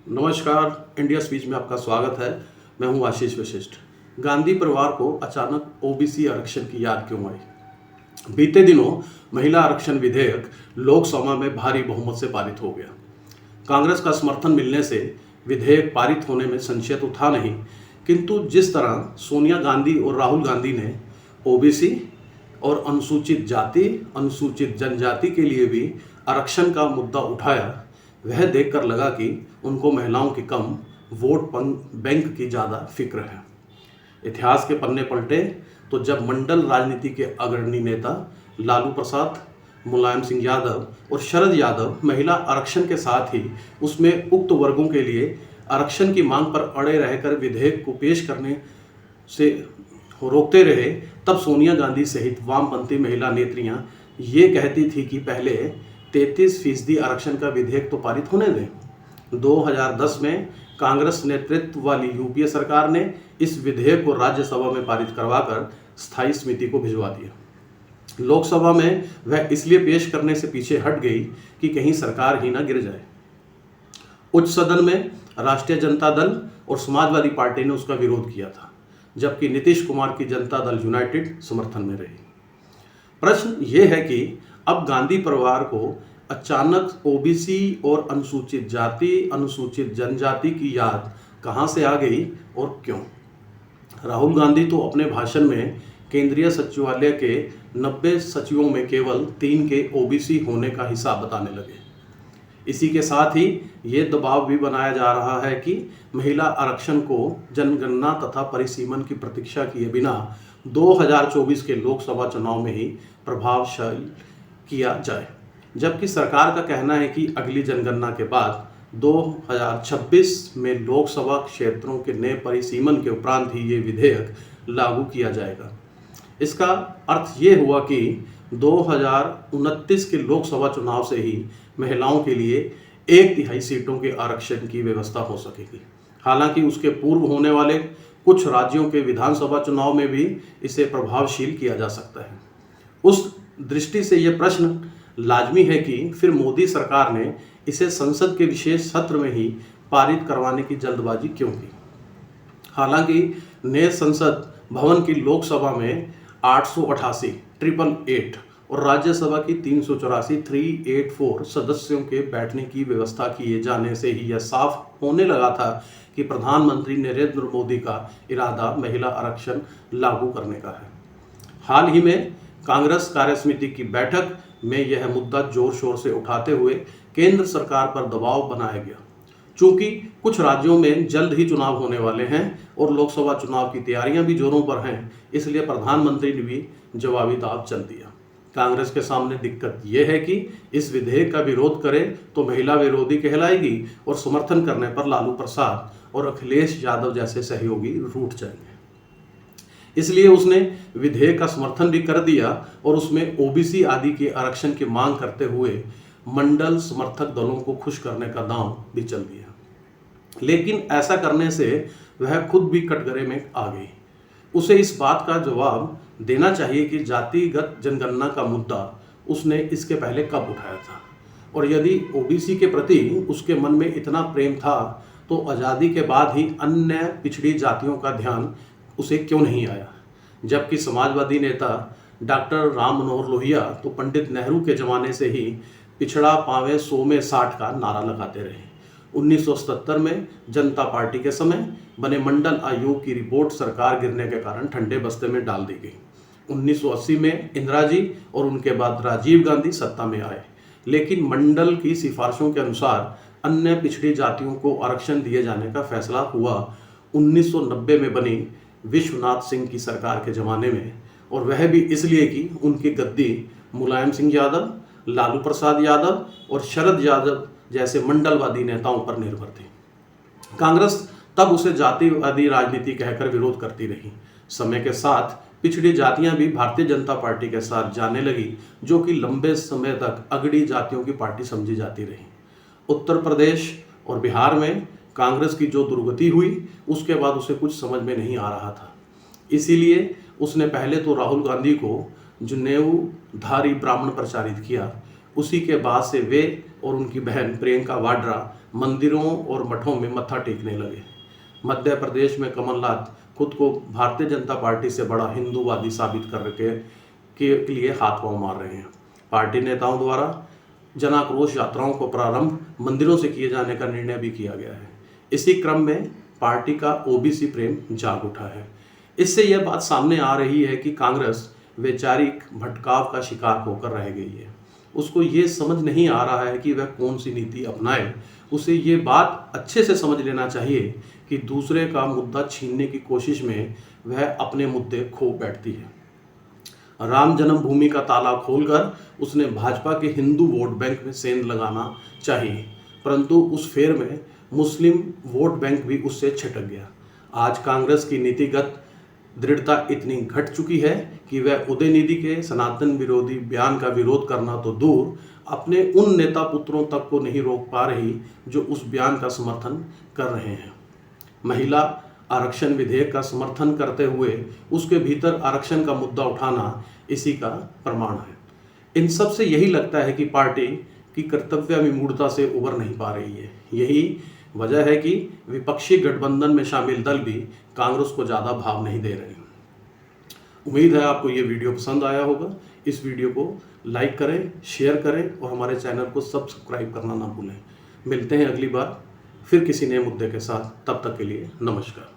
नमस्कार, India speech में आपका स्वागत है। मैं हूं आशीष वशिष्ठ। गांधी परिवार को अचानक ओबीसी आरक्षण की याद क्यों आई? बीते दिनों महिला आरक्षण विधेयक लोकसभा में भारी बहुमत से पारित हो गया। कांग्रेस का समर्थन मिलने से विधेयक पारित होने में संशय तो था नहीं, किंतु जिस तरह सोनिया गांधी और राहुल गांधी ने ओबीसी और अनुसूचित जाति, अनुसूचित जनजाति के लिए भी आरक्षण का मुद्दा उठाया, वह देखकर लगा कि उनको महिलाओं की कम, वोट बैंक की ज़्यादा फिक्र है। इतिहास के पन्ने पलटे तो जब मंडल राजनीति के अग्रणी नेता लालू प्रसाद, मुलायम सिंह यादव और शरद यादव महिला आरक्षण के साथ ही उसमें उक्त वर्गों के लिए आरक्षण की मांग पर अड़े रहकर विधेयक को पेश करने से रोकते रहे, तब सोनिया गांधी सहित वामपंथी महिला नेत्रियां ये कहती थी कि पहले 33% आरक्षण का विधेयक तो पारित होने दें। 2010 में कांग्रेस नेतृत्व वाली यूपीए सरकार ने इस विधेयक को राज्यसभा में पारित करवाकर स्थायी समिति को भिजवा दिया। लोकसभा में वह इसलिए पेश करने से पीछे हट गई कि कहीं सरकार ही ना गिर जाए। उच्च सदन में राष्ट्रीय जनता दल और समाजवादी पार्टी ने उसका विरोध किया था, जबकि नीतीश कुमार की जनता दल यूनाइटेड समर्थन में रही। प्रश्न ये है कि अब गांधी परिवार को अचानक ओबीसी और अनुसूचित जाति, अनुसूचित जनजाति की याद कहां से आ गई और क्यों? राहुल गांधी तो अपने भाषण में केंद्रीय सचिवालय के 90 सचिवों में केवल 3 के ओबीसी होने का हिसाब बताने लगे। इसी के साथ ही ये दबाव भी बनाया जा रहा है कि महिला आरक्षण को जनगणना तथा परिसीमन की प्रतीक्षा किए बिना 2024 के लोकसभा चुनाव में ही प्रभावशाली किया जाए, जबकि सरकार का कहना है कि अगली जनगणना के बाद 2026 में लोकसभा क्षेत्रों के नए परिसीमन के उपरांत ही ये विधेयक लागू किया जाएगा। इसका अर्थ ये हुआ कि 2029 के लोकसभा चुनाव से ही महिलाओं के लिए 1/3 सीटों के आरक्षण की व्यवस्था हो सकेगी। हालांकि उसके पूर्व होने वाले कुछ राज्यों के विधानसभा चुनाव में भी इसे प्रभावशील किया जा सकता है। उस दृष्टि से यह प्रश्न लाजमी है कि फिर मोदी सरकार ने इसे संसद के विशेष सत्र में ही पारित करवाने की जल्दबाजी क्यों की? हालांकि नए संसद भवन की लोकसभा में 888 और राज्यसभा की 384 सदस्यों के बैठने की व्यवस्था किए जाने से ही यह साफ होने लगा था कि प्रधानमंत्री नरेंद्र मोदी का इरादा महिला आरक्षण लागू करने का है। हाल ही में कांग्रेस कार्यसमिति की बैठक में यह मुद्दा जोर शोर से उठाते हुए केंद्र सरकार पर दबाव बनाया गया। चूंकि कुछ राज्यों में जल्द ही चुनाव होने वाले हैं और लोकसभा चुनाव की तैयारियां भी जोरों पर हैं, इसलिए प्रधानमंत्री ने भी जवाबी दाव चल दिया। कांग्रेस के सामने दिक्कत यह है कि इस विधेयक का विरोध करे तो महिला विरोधी कहलाएगी और समर्थन करने पर लालू प्रसाद और अखिलेश यादव जैसे सहयोगी रूठ जाएंगे। इसलिए उसने विधेयक का समर्थन भी कर दिया और उसमें ओबीसी आदि के आरक्षण की मांग करते हुए मंडल समर्थक दलों को खुश करने का दांव भी चल दिया। लेकिन ऐसा करने से वह खुद भी कटघरे में आ गई। उसे इस बात का जवाब देना चाहिए कि जातिगत जनगणना का मुद्दा उसने इसके पहले कब उठाया था, और यदि ओबीसी के प्रति उसके मन में इतना प्रेम था तो आज़ादी के बाद ही अन्य पिछड़ी जातियों का ध्यान उसे क्यों नहीं आया? जबकि समाजवादी नेता डॉक्टर राम मनोहर लोहिया तो पंडित नेहरू के ज़माने से ही पिछड़ा पावे 100 में 60 का नारा लगाते रहे। 1977 में जनता पार्टी के समय बने मंडल आयोग की रिपोर्ट सरकार गिरने के कारण ठंडे बस्ते में डाल दी गई। 1980 में इंदिरा जी और उनके बाद राजीव गांधी सत्ता में आए, लेकिन मंडल की सिफारिशों के अनुसार अन्य पिछड़ी जातियों को आरक्षण दिए जाने का फैसला हुआ 1990 में बनी विश्वनाथ सिंह की सरकार के ज़माने में, और वह भी इसलिए कि उनकी गद्दी मुलायम सिंह यादव, लालू प्रसाद यादव और शरद यादव जैसे मंडलवादी नेताओं पर निर्भर थी। कांग्रेस तब उसे जातिवादी राजनीति कहकर विरोध करती रही। समय के साथ पिछड़ी जातियां भी भारतीय जनता पार्टी के साथ जाने लगी, जो कि लंबे समय तक अगड़ी जातियों की पार्टी समझी जाती रही। उत्तर प्रदेश और बिहार में कांग्रेस की जो दुर्गति हुई, उसके बाद उसे कुछ समझ में नहीं आ रहा था। इसीलिए उसने पहले तो राहुल गांधी को जनेऊधारी ब्राह्मण प्रचारित किया। उसी के बाद से वे और उनकी बहन प्रियंका वाड्रा मंदिरों और मठों में मत्था टेकने लगे। मध्य प्रदेश में कमलनाथ खुद को भारतीय जनता पार्टी से बड़ा हिंदूवादी साबित के लिए हाथ पांव मार रहे हैं। पार्टी नेताओं द्वारा जनाक्रोश यात्राओं को प्रारंभ मंदिरों से किए जाने का निर्णय भी किया गया है। इसी क्रम में पार्टी का ओबीसी प्रेम जाग उठा है। इससे यह बात सामने आ रही है कि कांग्रेस वैचारिक भटकाव का शिकार होकर रह गई है। उसको ये समझ नहीं आ रहा है कि वह कौन सी नीति अपनाए। उसे ये बात अच्छे से समझ लेना चाहिए कि दूसरे का मुद्दा छीनने की कोशिश में वह अपने मुद्दे खो बैठती है। राम जन्मभूमि का ताला खोलकर उसने भाजपा के हिंदू वोट बैंक में सेंध लगाना चाहिए, परंतु उस फेर में मुस्लिम वोट बैंक भी उससे छिटक गया। आज कांग्रेस की नीतिगत दृढ़ता इतनी घट चुकी है कि वह उदयनिधि के सनातन विरोधी बयान का विरोध करना तो दूर, अपने उन नेता पुत्रों तक को नहीं रोक पा रही जो उस बयान का समर्थन कर रहे हैं। महिला आरक्षण विधेयक का समर्थन करते हुए उसके भीतर आरक्षण का मुद्दा उठाना इसी का प्रमाण है। इन सब से यही लगता है कि पार्टी की कर्तव्य विमूढ़ता से उबर नहीं पा रही है। यही वजह है कि विपक्षी गठबंधन में शामिल दल भी कांग्रेस को ज़्यादा भाव नहीं दे रहे हैं। उम्मीद है आपको ये वीडियो पसंद आया होगा। इस वीडियो को लाइक करें, शेयर करें और हमारे चैनल को सब्सक्राइब करना ना भूलें। मिलते हैं अगली बार फिर किसी नए मुद्दे के साथ। तब तक के लिए नमस्कार।